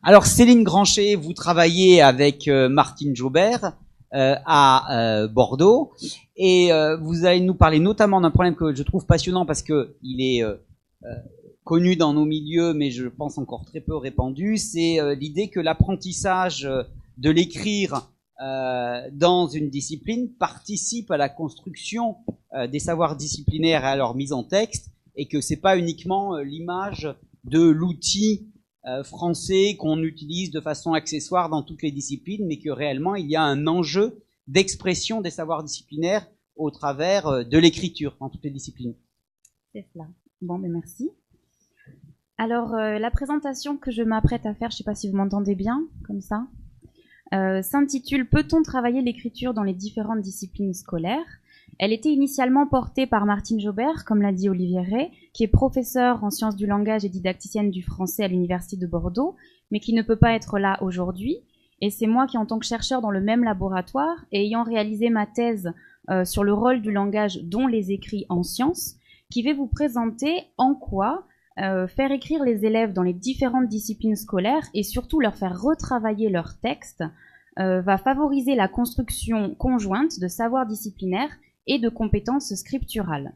Alors Céline Granchet, vous travaillez avec Martine Jaubert à Bordeaux et vous allez nous parler notamment d'un problème que je trouve passionnant parce que il est connu dans nos milieux, mais je pense encore très peu répandu. C'est l'idée que l'apprentissage de l'écrire dans une discipline participe à la construction des savoirs disciplinaires et à leur mise en texte, et que c'est pas uniquement l'image de l'outil français qu'on utilise de façon accessoire dans toutes les disciplines, mais que réellement il y a un enjeu d'expression des savoirs disciplinaires au travers de l'écriture dans toutes les disciplines. C'est cela. Bon, ben merci. Alors, la présentation que je m'apprête à faire, je ne sais pas si vous m'entendez bien, comme ça, s'intitule « Peut-on travailler l'écriture dans les différentes disciplines scolaires ?» Elle était initialement portée par Martine Jaubert, comme l'a dit Olivier Rey, qui est professeure en sciences du langage et didacticienne du français à l'Université de Bordeaux, mais qui ne peut pas être là aujourd'hui. Et c'est moi qui, en tant que chercheur dans le même laboratoire, et ayant réalisé ma thèse sur le rôle du langage dont les écrits en sciences, qui vais vous présenter en quoi faire écrire les élèves dans les différentes disciplines scolaires et surtout leur faire retravailler leurs textes va favoriser la construction conjointe de savoirs disciplinaires et de compétences scripturales.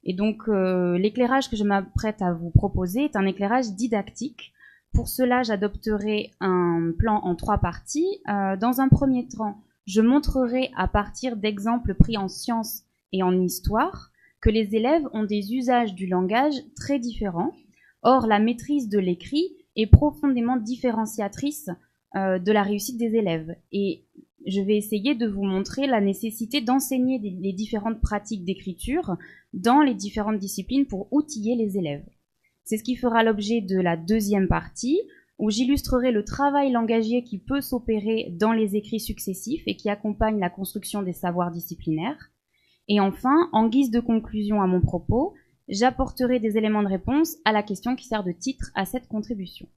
Et donc l'éclairage que je m'apprête à vous proposer est un éclairage didactique. Pour cela, j'adopterai un plan en 3 parties. Dans un premier temps, je montrerai à partir d'exemples pris en sciences et en histoire que les élèves ont des usages du langage très différents. Or, la maîtrise de l'écrit est profondément différenciatrice de la réussite des élèves. Et je vais essayer de vous montrer la nécessité d'enseigner les différentes pratiques d'écriture dans les différentes disciplines pour outiller les élèves. C'est ce qui fera l'objet de la deuxième partie, où j'illustrerai le travail langagier qui peut s'opérer dans les écrits successifs et qui accompagne la construction des savoirs disciplinaires. Et enfin, en guise de conclusion à mon propos, j'apporterai des éléments de réponse à la question qui sert de titre à cette contribution.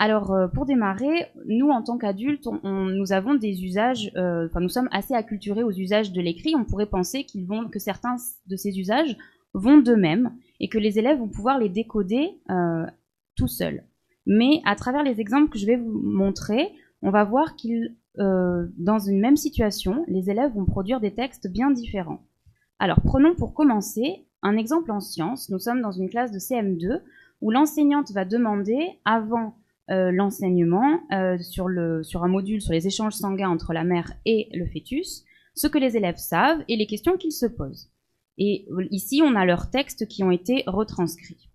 Alors, pour démarrer, nous, en tant qu'adultes, nous avons des usages, nous sommes assez acculturés aux usages de l'écrit. On pourrait penser que certains de ces usages vont d'eux-mêmes et que les élèves vont pouvoir les décoder tout seuls. Mais à travers les exemples que je vais vous montrer, on va voir dans une même situation, les élèves vont produire des textes bien différents. Alors, prenons pour commencer un exemple en sciences. Nous sommes dans une classe de CM2 où l'enseignante va demander, avant l'enseignement, sur un module sur les échanges sanguins entre la mère et le fœtus, ce que les élèves savent et les questions qu'ils se posent. Et ici, on a leurs textes qui ont été retranscrits.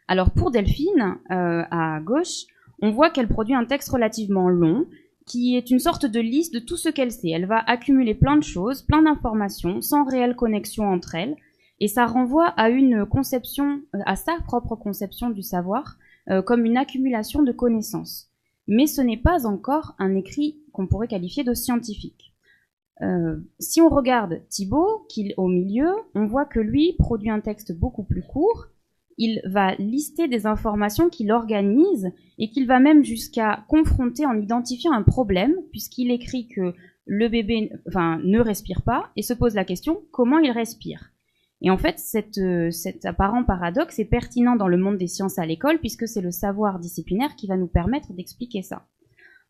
Alors, pour Delphine, à gauche, on voit qu'elle produit un texte relativement long, qui est une sorte de liste de tout ce qu'elle sait. Elle va accumuler plein de choses, plein d'informations, sans réelle connexion entre elles, et ça renvoie à une conception, à sa propre conception du savoir, comme une accumulation de connaissances. Mais ce n'est pas encore un écrit qu'on pourrait qualifier de scientifique. Si on regarde Thibaut, qui est au milieu, on voit que lui produit un texte beaucoup plus court. Il va lister des informations qu'il organise et qu'il va même jusqu'à confronter en identifiant un problème, puisqu'il écrit que le bébé ne respire pas et se pose la question comment il respire. Et en fait, cet apparent paradoxe est pertinent dans le monde des sciences à l'école, puisque c'est le savoir disciplinaire qui va nous permettre d'expliquer ça.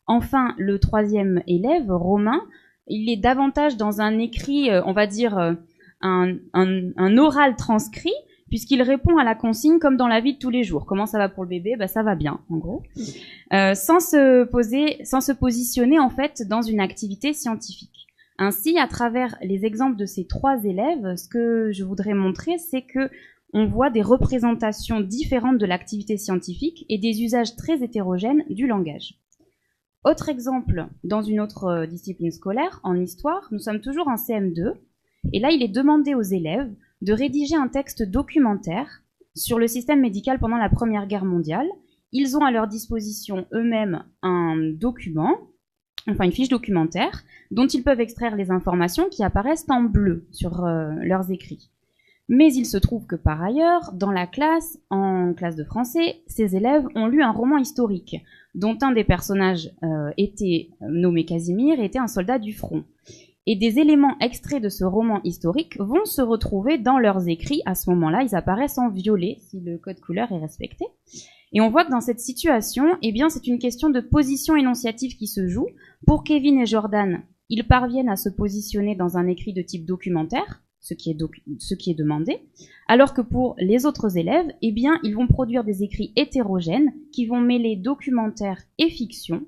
Enfin, le troisième élève, Romain, il est davantage dans un écrit, on va dire, un oral transcrit, puisqu'il répond à la consigne comme dans la vie de tous les jours. Comment ça va pour le bébé ? Ça va bien, en gros. Sans se positionner, en fait, dans une activité scientifique. Ainsi, à travers les exemples de ces 3 élèves, ce que je voudrais montrer, c'est que on voit des représentations différentes de l'activité scientifique et des usages très hétérogènes du langage. Autre exemple, dans une autre discipline scolaire, en histoire, nous sommes toujours en CM2, et là, il est demandé aux élèves de rédiger un texte documentaire sur le système médical pendant la Première Guerre mondiale. Ils ont à leur disposition eux-mêmes un document, une fiche documentaire, dont ils peuvent extraire les informations qui apparaissent en bleu sur leurs écrits. Mais il se trouve que par ailleurs, dans la classe, en classe de français, ces élèves ont lu un roman historique, dont un des personnages était nommé Casimir et était un soldat du front. Et des éléments extraits de ce roman historique vont se retrouver dans leurs écrits. À ce moment-là, ils apparaissent en violet, si le code couleur est respecté. Et on voit que dans cette situation, eh bien, c'est une question de position énonciative qui se joue. Pour Kevin et Jordan, ils parviennent à se positionner dans un écrit de type documentaire, ce qui est demandé, alors que pour les autres élèves, eh bien, ils vont produire des écrits hétérogènes qui vont mêler documentaire et fiction.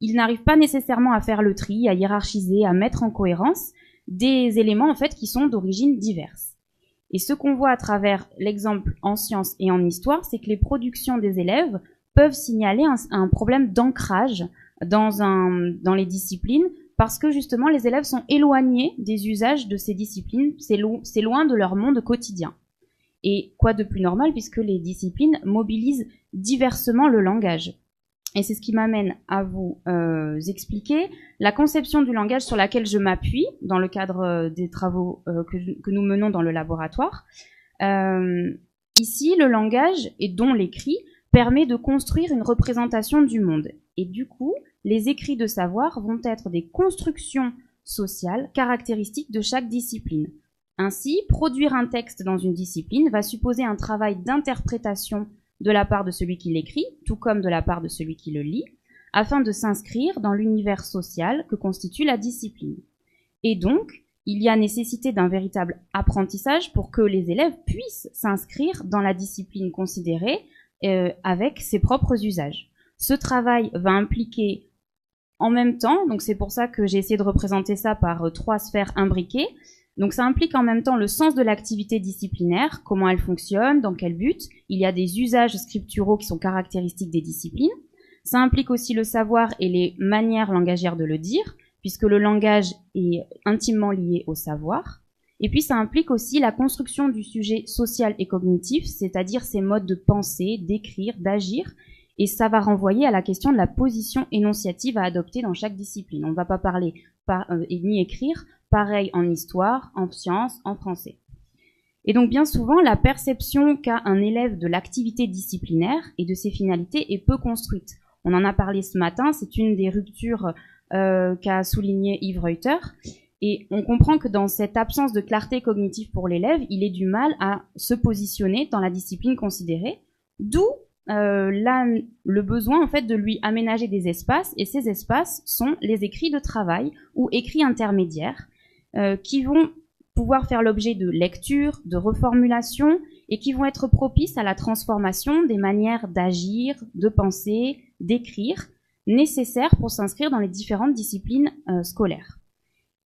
Ils n'arrivent pas nécessairement à faire le tri, à hiérarchiser, à mettre en cohérence des éléments en fait qui sont d'origine diverse. Et ce qu'on voit à travers l'exemple en sciences et en histoire, c'est que les productions des élèves peuvent signaler un problème d'ancrage dans les disciplines, parce que justement les élèves sont éloignés des usages de ces disciplines, c'est loin de leur monde quotidien. Et quoi de plus normal puisque les disciplines mobilisent diversement le langage. Et c'est ce qui m'amène à vous expliquer la conception du langage sur laquelle je m'appuie dans le cadre des travaux que nous menons dans le laboratoire. Ici, le langage, et dont l'écrit, permet de construire une représentation du monde. Et du coup, les écrits de savoir vont être des constructions sociales caractéristiques de chaque discipline. Ainsi, produire un texte dans une discipline va supposer un travail d'interprétation de la part de celui qui l'écrit, tout comme de la part de celui qui le lit, afin de s'inscrire dans l'univers social que constitue la discipline. Et donc, il y a nécessité d'un véritable apprentissage pour que les élèves puissent s'inscrire dans la discipline considérée avec ses propres usages. Ce travail va impliquer en même temps, donc c'est pour ça que j'ai essayé de représenter ça par 3 sphères imbriquées. Donc ça implique en même temps le sens de l'activité disciplinaire, comment elle fonctionne, dans quel but. Il y a des usages scripturaux qui sont caractéristiques des disciplines. Ça implique aussi le savoir et les manières langagières de le dire, puisque le langage est intimement lié au savoir. Et puis ça implique aussi la construction du sujet social et cognitif, c'est-à-dire ses modes de penser, d'écrire, d'agir. Et ça va renvoyer à la question de la position énonciative à adopter dans chaque discipline. On ne va pas parler ni écrire pareil en histoire, en sciences, en français. Et donc bien souvent, la perception qu'a un élève de l'activité disciplinaire et de ses finalités est peu construite. On en a parlé ce matin, c'est une des ruptures qu'a souligné Yves Reuter. Et on comprend que dans cette absence de clarté cognitive pour l'élève, il ait du mal à se positionner dans la discipline considérée, d'où le besoin en fait de lui aménager des espaces, et ces espaces sont les écrits de travail ou écrits intermédiaires qui vont pouvoir faire l'objet de lecture, de reformulation, et qui vont être propices à la transformation des manières d'agir, de penser, d'écrire, nécessaires pour s'inscrire dans les différentes disciplines scolaires.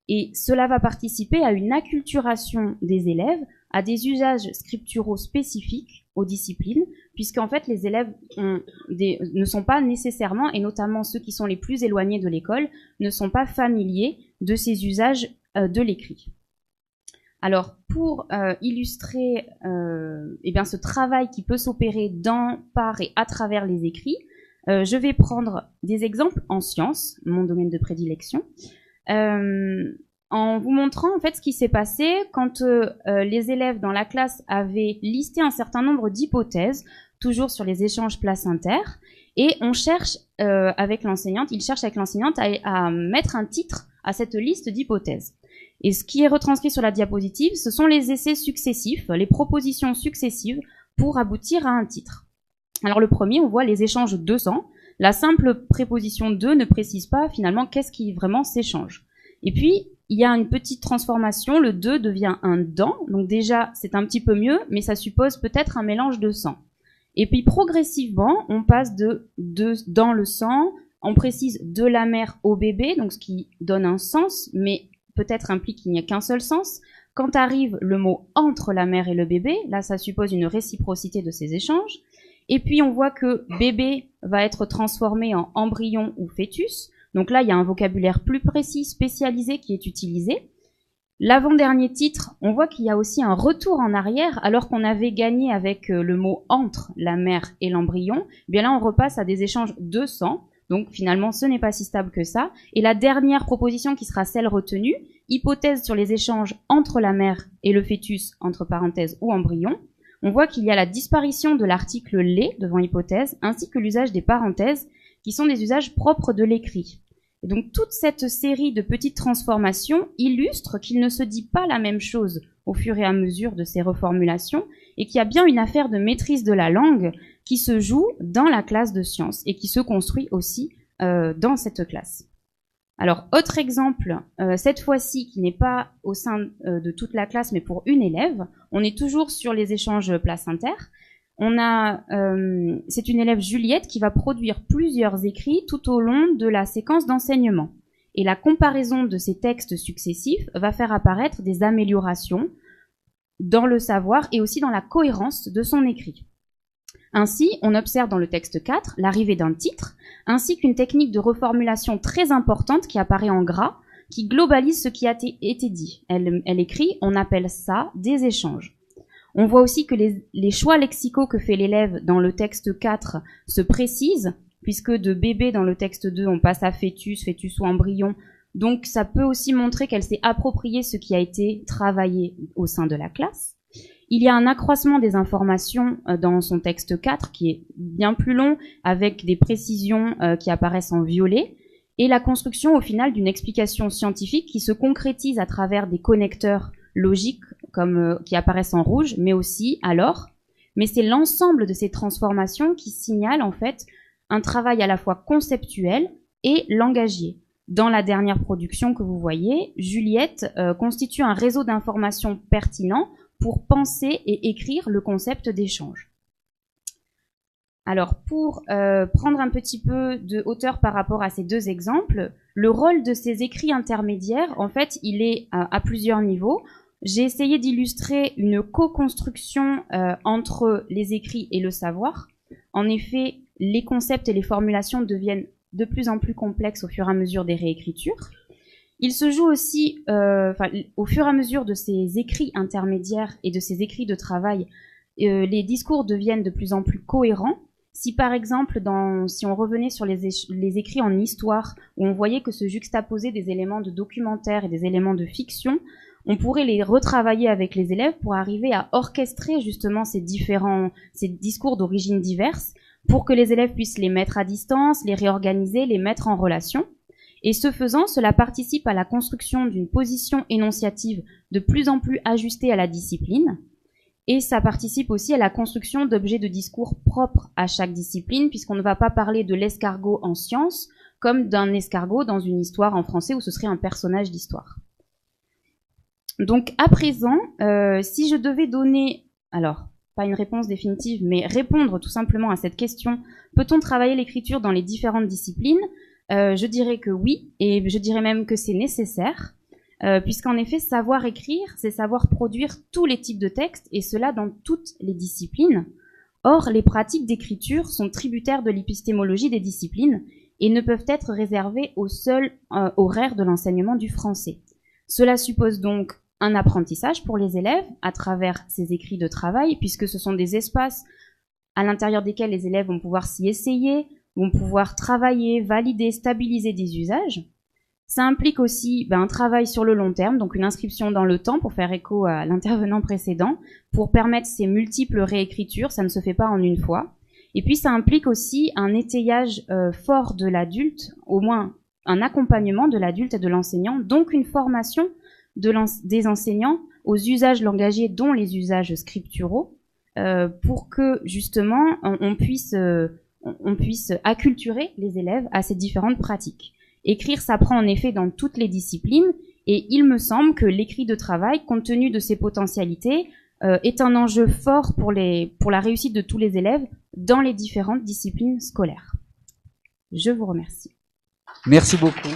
Et cela va participer à une acculturation des élèves à des usages scripturaux spécifiques aux disciplines, puisqu'en fait les élèves ne sont pas nécessairement, et notamment ceux qui sont les plus éloignés de l'école, ne sont pas familiers de ces usages de l'écrit. Alors pour illustrer ce travail qui peut s'opérer dans, par et à travers les écrits, je vais prendre des exemples en sciences, mon domaine de prédilection, en vous montrant en fait ce qui s'est passé quand les élèves dans la classe avaient listé un certain nombre d'hypothèses, toujours sur les échanges placentaires, et on cherche avec l'enseignante, il cherche avec l'enseignante à mettre un titre à cette liste d'hypothèses. Et ce qui est retranscrit sur la diapositive, ce sont les essais successifs, les propositions successives pour aboutir à un titre. Alors le premier, on voit les échanges 200. La simple préposition de ne précise pas finalement qu'est-ce qui vraiment s'échange. Et puis, il y a une petite transformation, le de devient un dans, donc déjà c'est un petit peu mieux, mais ça suppose peut-être un mélange de sang. Et puis progressivement, on passe de dans le sang, on précise de la mère au bébé, donc ce qui donne un sens, mais peut-être implique qu'il n'y a qu'un seul sens. Quand arrive le mot entre la mère et le bébé, là ça suppose une réciprocité de ces échanges. Et puis on voit que bébé va être transformé en embryon ou fœtus. Donc là, il y a un vocabulaire plus précis, spécialisé qui est utilisé. L'avant-dernier titre, on voit qu'il y a aussi un retour en arrière, alors qu'on avait gagné avec le mot entre la mère et l'embryon. Eh bien là, on repasse à des échanges de sang. Donc finalement, ce n'est pas si stable que ça. Et la dernière proposition qui sera celle retenue, hypothèse sur les échanges entre la mère et le fœtus, entre parenthèses, ou embryon. On voit qu'il y a la disparition de l'article « les » devant hypothèse, ainsi que l'usage des parenthèses, qui sont des usages propres de l'écrit. Et donc toute cette série de petites transformations illustre qu'il ne se dit pas la même chose au fur et à mesure de ces reformulations, et qu'il y a bien une affaire de maîtrise de la langue qui se joue dans la classe de sciences et qui se construit aussi dans cette classe. Alors, autre exemple, cette fois-ci qui n'est pas au sein de toute la classe, mais pour une élève, on est toujours sur les échanges placentaires. C'est une élève Juliette qui va produire plusieurs écrits tout au long de la séquence d'enseignement. Et la comparaison de ces textes successifs va faire apparaître des améliorations dans le savoir et aussi dans la cohérence de son écrit. Ainsi, on observe dans le texte 4 l'arrivée d'un titre, ainsi qu'une technique de reformulation très importante qui apparaît en gras, qui globalise ce qui a été dit. Elle écrit « On appelle ça des échanges ». On voit aussi que les choix lexicaux que fait l'élève dans le texte 4 se précisent, puisque de bébé dans le texte 2, on passe à fœtus, fœtus ou embryon. Donc ça peut aussi montrer qu'elle s'est approprié ce qui a été travaillé au sein de la classe. Il y a un accroissement des informations dans son texte 4 qui est bien plus long, avec des précisions qui apparaissent en violet, et la construction au final d'une explication scientifique qui se concrétise à travers des connecteurs logiques qui apparaissent en rouge, mais aussi alors. Mais c'est l'ensemble de ces transformations qui signalent en fait un travail à la fois conceptuel et langagier. Dans la dernière production que vous voyez, Juliette constitue un réseau d'informations pertinent pour penser et écrire le concept d'échange. Alors, pour prendre un petit peu de hauteur par rapport à ces deux exemples, le rôle de ces écrits intermédiaires, en fait, il est à plusieurs niveaux. J'ai essayé d'illustrer une co-construction entre les écrits et le savoir. En effet, les concepts et les formulations deviennent de plus en plus complexes au fur et à mesure des réécritures. Il se joue aussi, au fur et à mesure de ces écrits intermédiaires et de ces écrits de travail, les discours deviennent de plus en plus cohérents. Si par exemple, si on revenait sur les écrits en histoire, où on voyait que se juxtaposaient des éléments de documentaire et des éléments de fiction, on pourrait les retravailler avec les élèves pour arriver à orchestrer justement ces discours d'origine diverses, pour que les élèves puissent les mettre à distance, les réorganiser, les mettre en relation. Et ce faisant, cela participe à la construction d'une position énonciative de plus en plus ajustée à la discipline. Et ça participe aussi à la construction d'objets de discours propres à chaque discipline, puisqu'on ne va pas parler de l'escargot en sciences comme d'un escargot dans une histoire en français où ce serait un personnage d'histoire. Donc à présent, si je devais donner, alors pas une réponse définitive, mais répondre tout simplement à cette question, peut-on travailler l'écriture dans les différentes disciplines ? Je dirais que oui, et je dirais même que c'est nécessaire, puisqu'en effet, savoir écrire, c'est savoir produire tous les types de textes, et cela dans toutes les disciplines. Or, les pratiques d'écriture sont tributaires de l'épistémologie des disciplines, et ne peuvent être réservées au seul horaire de l'enseignement du français. Cela suppose donc un apprentissage pour les élèves à travers ces écrits de travail, puisque ce sont des espaces à l'intérieur desquels les élèves vont pouvoir s'y essayer, vont pouvoir travailler, valider, stabiliser des usages. Ça implique aussi un travail sur le long terme, donc une inscription dans le temps pour faire écho à l'intervenant précédent, pour permettre ces multiples réécritures, ça ne se fait pas en une fois. Et puis ça implique aussi un étayage fort de l'adulte, au moins un accompagnement de l'adulte et de l'enseignant, donc une formation des enseignants aux usages langagiers, dont les usages scripturaux, pour que justement on puisse acculturer les élèves à ces différentes pratiques. Écrire s'apprend en effet dans toutes les disciplines, et il me semble que l'écrit de travail, compte tenu de ses potentialités, est un enjeu fort pour la réussite de tous les élèves dans les différentes disciplines scolaires. Je vous remercie. Merci beaucoup.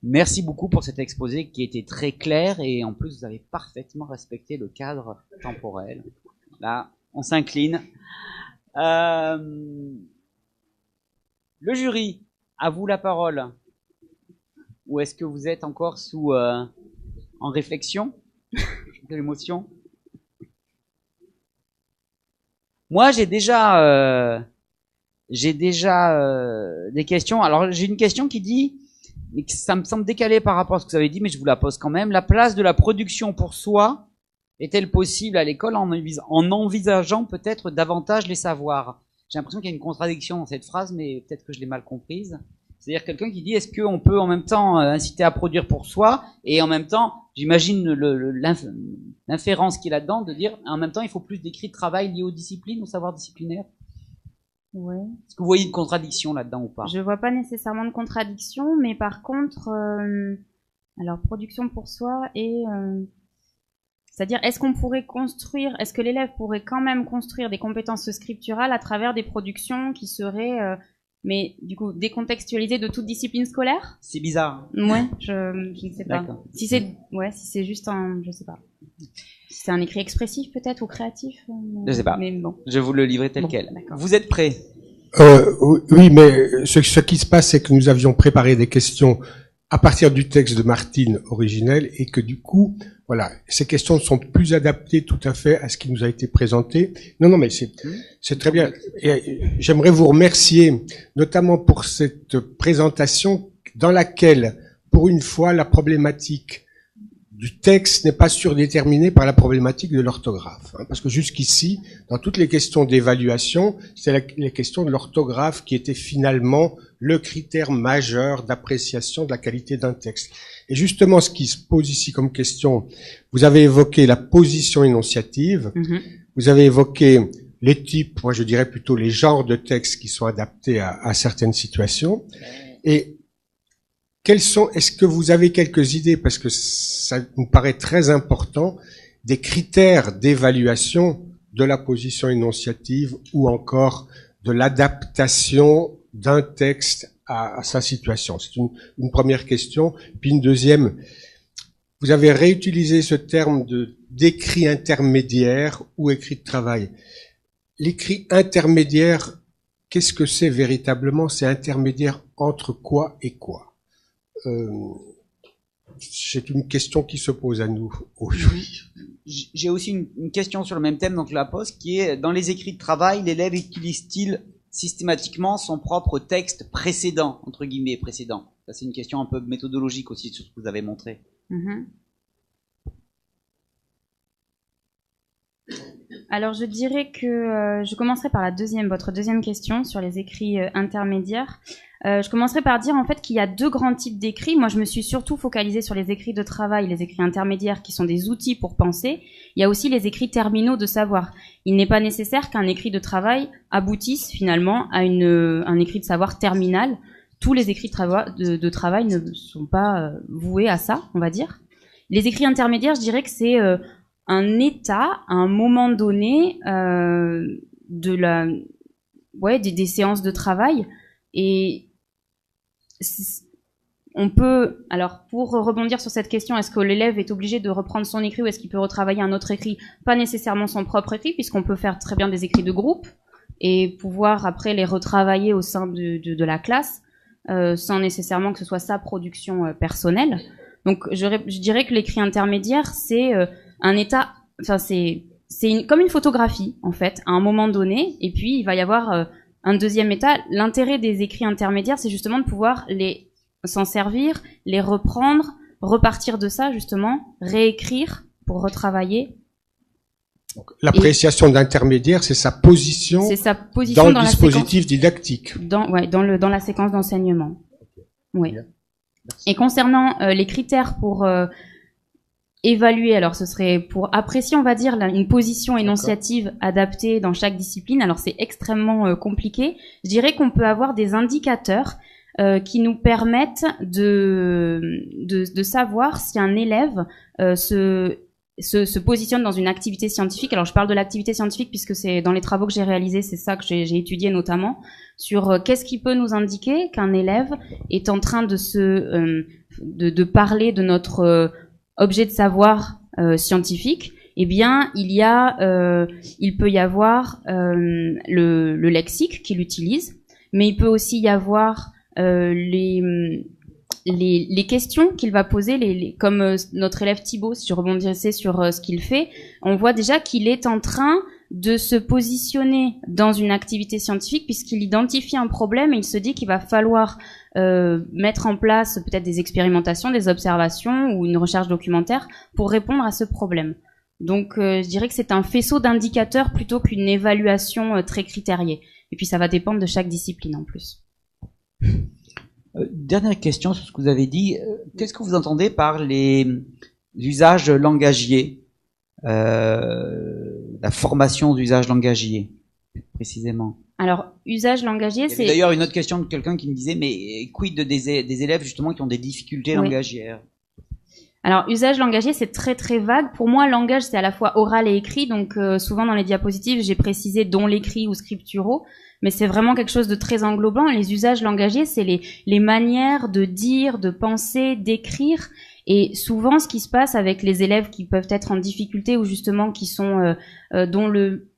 Merci beaucoup pour cet exposé qui était très clair, et en plus vous avez parfaitement respecté le cadre temporel. Là, on s'incline. Le jury, à vous la parole. Ou est-ce que vous êtes encore en réflexion de l'émotion? Moi, j'ai déjà des questions. Alors, j'ai une question qui dit, mais ça me semble décalé par rapport à ce que vous avez dit, mais je vous la pose quand même. La place de la production pour soi est-elle possible à l'école en envisageant peut-être davantage les savoirs? J'ai l'impression qu'il y a une contradiction dans cette phrase, mais peut-être que je l'ai mal comprise. C'est-à-dire quelqu'un qui dit est-ce qu'on peut en même temps inciter à produire pour soi et en même temps, j'imagine l'inférence qu'il y a là-dedans de dire en même temps il faut plus d'écrits de travail liés aux disciplines, aux savoirs disciplinaires. Ouais. Est-ce que vous voyez une contradiction là-dedans ou pas? Je vois pas nécessairement de contradiction, mais par contre, alors production pour soi et c'est-à-dire est-ce qu'on pourrait construire, est-ce que l'élève pourrait quand même construire des compétences scripturales à travers des productions qui seraient mais du coup décontextualisées de toute discipline scolaire? C'est bizarre. Ouais, je ne sais pas. Si c'est juste un, je sais pas. Si c'est un écrit expressif peut-être ou créatif. Je sais pas. Mais bon. Je vais vous le livrer tel quel. Vous êtes prêts? Oui, mais ce qui se passe, c'est que nous avions préparé des questions à partir du texte de Martine originel et que du coup, voilà, ces questions sont plus adaptées tout à fait à ce qui nous a été présenté. Non, mais c'est très bien. Et j'aimerais vous remercier, notamment pour cette présentation dans laquelle, pour une fois, la problématique du texte n'est pas surdéterminée par la problématique de l'orthographe. Parce que jusqu'ici, dans toutes les questions d'évaluation, c'est les questions de l'orthographe qui étaient finalement le critère majeur d'appréciation de la qualité d'un texte. Et justement, ce qui se pose ici comme question, vous avez évoqué la position énonciative, vous avez évoqué les types, moi je dirais plutôt les genres de textes qui sont adaptés à certaines situations. Et est-ce que vous avez quelques idées, parce que ça nous paraît très important, des critères d'évaluation de la position énonciative ou encore de l'adaptation d'un texte à sa situation? C'est une première question. Puis une deuxième, vous avez réutilisé ce terme d'écrit intermédiaire ou écrit de travail. L'écrit intermédiaire, qu'est-ce que c'est véritablement? C'est intermédiaire entre quoi et quoi? C'est une question qui se pose à nous aujourd'hui. J'ai aussi une question sur le même thème, donc je la pose, qui est dans les écrits de travail, l'élève utilise-t-il systématiquement son propre texte précédent, entre guillemets précédent? Ça, c'est une question un peu méthodologique aussi sur ce que vous avez montré. Alors je dirais que je commencerai par votre deuxième question sur les écrits intermédiaires. Je commencerai par dire en fait qu'il y a deux grands types d'écrits. Moi je me suis surtout focalisée sur les écrits de travail, les écrits intermédiaires qui sont des outils pour penser. Il y a aussi les écrits terminaux de savoir. Il n'est pas nécessaire qu'un écrit de travail aboutisse finalement à un écrit de savoir terminal. Tous les écrits de travail ne sont pas voués à ça, on va dire. Les écrits intermédiaires, je dirais que c'est un état, à un moment donné, des séances de travail. Et on peut, alors pour rebondir sur cette question, est-ce que l'élève est obligé de reprendre son écrit ou est-ce qu'il peut retravailler un autre écrit? Pas nécessairement son propre écrit, puisqu'on peut faire très bien des écrits de groupe et pouvoir après les retravailler au sein de la classe, sans nécessairement que ce soit sa production personnelle. Donc je dirais que l'écrit intermédiaire, c'est un état, enfin comme une photographie en fait, à un moment donné, et puis il va y avoir un deuxième état. L'intérêt des écrits intermédiaires, c'est justement de pouvoir s'en servir, les reprendre, repartir de ça justement, réécrire pour retravailler. L'appréciation d'intermédiaire, c'est sa position dans le dispositif didactique. Dans la séquence d'enseignement. Oui. Et concernant les critères pour évaluer, alors ce serait pour apprécier, on va dire, une position énonciative adaptée dans chaque discipline. Alors c'est extrêmement compliqué. Je dirais qu'on peut avoir des indicateurs qui nous permettent de savoir si un élève se positionne dans une activité scientifique. Alors je parle de l'activité scientifique puisque c'est dans les travaux que j'ai réalisés, c'est ça que j'ai étudié notamment, sur qu'est-ce qui peut nous indiquer qu'un élève est en train de parler de notre objet de savoir scientifique. Eh bien, il peut y avoir le lexique qu'il utilise, mais il peut aussi y avoir les questions qu'il va poser, comme notre élève Thibaut, si je rebondissais sur ce qu'il fait, on voit déjà qu'il est en train de se positionner dans une activité scientifique puisqu'il identifie un problème et il se dit qu'il va falloir mettre en place peut-être des expérimentations, des observations ou une recherche documentaire pour répondre à ce problème. Donc je dirais que c'est un faisceau d'indicateurs plutôt qu'une évaluation très critériée. Et puis ça va dépendre de chaque discipline en plus. Dernière question sur ce que vous avez dit. Qu'est-ce que vous entendez par les usages langagiers, la formation d'usage langagier, précisément? Alors, usage langagier, c'est... D'ailleurs, une autre question de quelqu'un qui me disait, mais quid des élèves justement qui ont des difficultés langagières? Alors, usage langagier, c'est très très vague. Pour moi, langage, c'est à la fois oral et écrit. Donc, souvent dans les diapositives, j'ai précisé dont l'écrit ou scripturaux. Mais c'est vraiment quelque chose de très englobant. Les usages langagiers, c'est les manières de dire, de penser, d'écrire. Et souvent, ce qui se passe avec les élèves qui peuvent être en difficulté ou justement qui sont dont le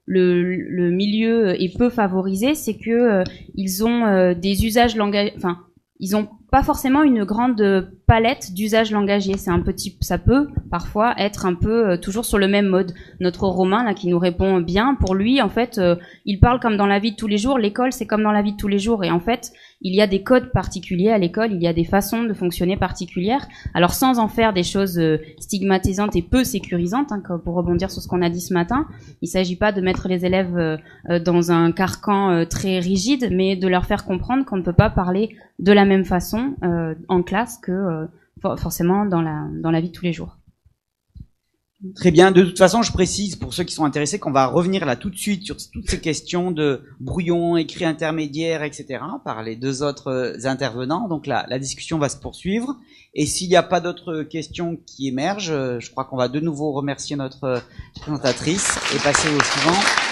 milieu est peu favorisé, c'est que ils ont des usages langagiers. Enfin, ils ont pas forcément une grande palette d'usages langagiers. C'est un petit, ça peut parfois être un peu toujours sur le même mode. Notre Romain là qui nous répond bien, pour lui en fait, il parle comme dans la vie de tous les jours. L'école c'est comme dans la vie de tous les jours et en fait il y a des codes particuliers à l'école, il y a des façons de fonctionner particulières. Alors sans en faire des choses stigmatisantes et peu sécurisantes, hein, pour rebondir sur ce qu'on a dit ce matin, il s'agit pas de mettre les élèves dans un carcan très rigide, mais de leur faire comprendre qu'on ne peut pas parler de la même façon en classe que forcément dans la vie de tous les jours. Très bien. De toute façon, je précise pour ceux qui sont intéressés qu'on va revenir là tout de suite sur toutes ces questions de brouillon, écrit intermédiaire, etc. par les deux autres intervenants. Donc la discussion va se poursuivre. Et s'il n'y a pas d'autres questions qui émergent, je crois qu'on va de nouveau remercier notre présentatrice et passer au suivant.